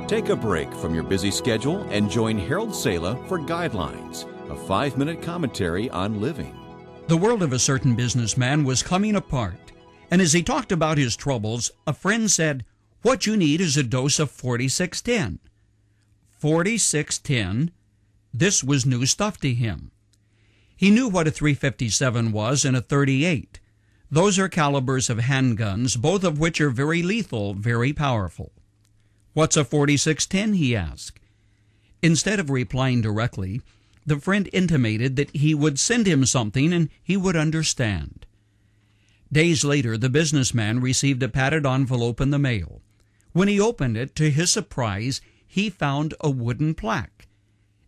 Take a break from your busy schedule and join Harold Sala for Guidelines, a 5-minute commentary on living. The world of a certain businessman was coming apart, and as he talked about his troubles, a friend said, "What you need is a dose of 4610. 4610? This was new stuff to him. He knew what a 357 was and a 38. Those are calibers of handguns, both of which are very lethal, very powerful. "What's a 4610? He asked. Instead of replying directly, the friend intimated that he would send him something and he would understand. Days later, the businessman received a padded envelope in the mail. When he opened it, to his surprise, he found a wooden plaque.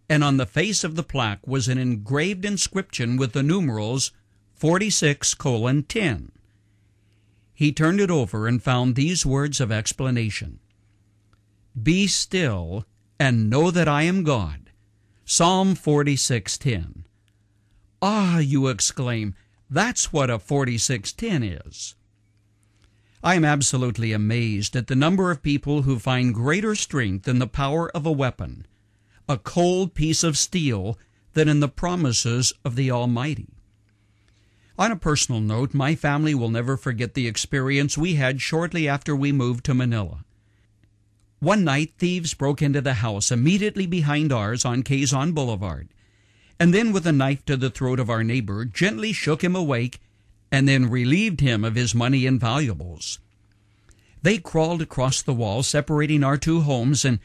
And on the face of the plaque was an engraved inscription with the numerals 46:10. He turned it over and found these words of explanation: "Be still and know that I am God." Psalm 46:10. "Ah," you exclaim, "that's what a 4610 is." I am absolutely amazed at the number of people who find greater strength in the power of a weapon, a cold piece of steel, than in the promises of the Almighty. On a personal note, my family will never forget the experience we had shortly after we moved to Manila. One night, thieves broke into the house immediately behind ours on Quezon Boulevard, and then with a knife to the throat of our neighbor, gently shook him awake and then relieved him of his money and valuables. They crawled across the wall separating our two homes, and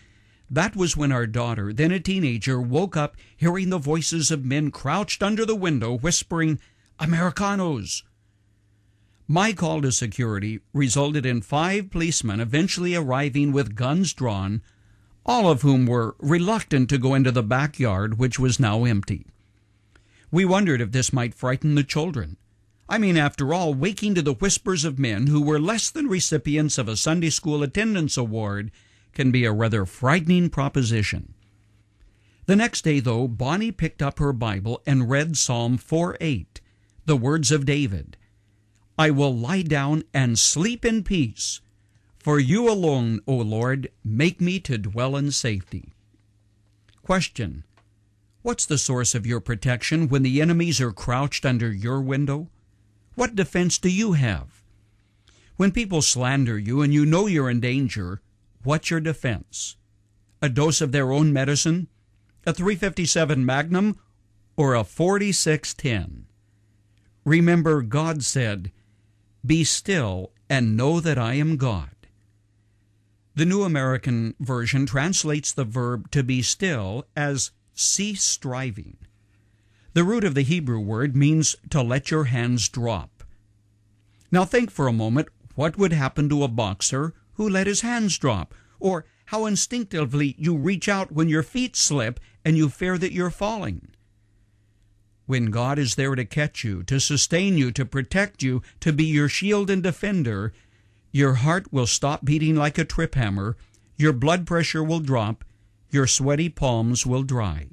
that was when our daughter, then a teenager, woke up hearing the voices of men crouched under the window whispering, "Americanos." My call to security resulted in 5 policemen eventually arriving with guns drawn, all of whom were reluctant to go into the backyard, which was now empty. We wondered if this might frighten the children. I mean, after all, waking to the whispers of men who were less than recipients of a Sunday school attendance award can be a rather frightening proposition. The next day, though, Bonnie picked up her Bible and read Psalm 4:8, the words of David: "I will lie down and sleep in peace, for you alone, O Lord, make me to dwell in safety." Question: what's the source of your protection when the enemies are crouched under your window? What defense do you have? When people slander you and you know you're in danger, what's your defense? A dose of their own medicine? A 357 Magnum? Or a 4610? Remember, God said, "Be still and know that I am God." The New American Version translates the verb to be still as cease striving. The root of the Hebrew word means to let your hands drop. Now think for a moment what would happen to a boxer who let his hands drop, or how instinctively you reach out when your feet slip and you fear that you're falling. When God is there to catch you, to sustain you, to protect you, to be your shield and defender, your heart will stop beating like a trip hammer, your blood pressure will drop, your sweaty palms will dry.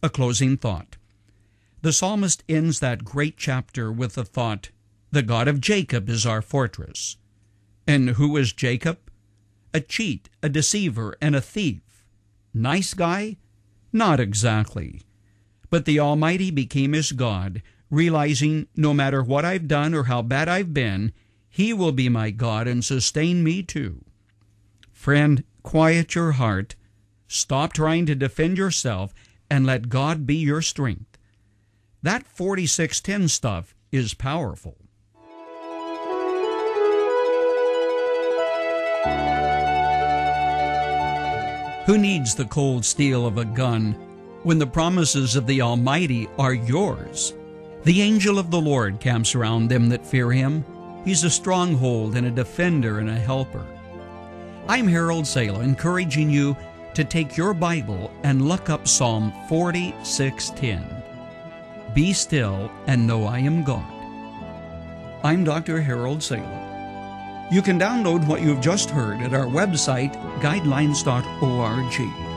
A closing thought. The psalmist ends that great chapter with the thought, "The God of Jacob is our fortress." And who is Jacob? A cheat, a deceiver, and a thief. Nice guy? Not exactly. But the Almighty became his God, realizing no matter what I've done or how bad I've been, He will be my God and sustain me too. Friend, quiet your heart, stop trying to defend yourself, and let God be your strength. That 4610 stuff is powerful. Who needs the cold steel of a gun when the promises of the Almighty are yours? The angel of the Lord camps around them that fear Him. He's a stronghold and a defender and a helper. I'm Harold Sala, encouraging you to take your Bible and look up Psalm 46:10. Be still and know I am God. I'm Dr. Harold Sala. You can download what you've just heard at our website, guidelines.org.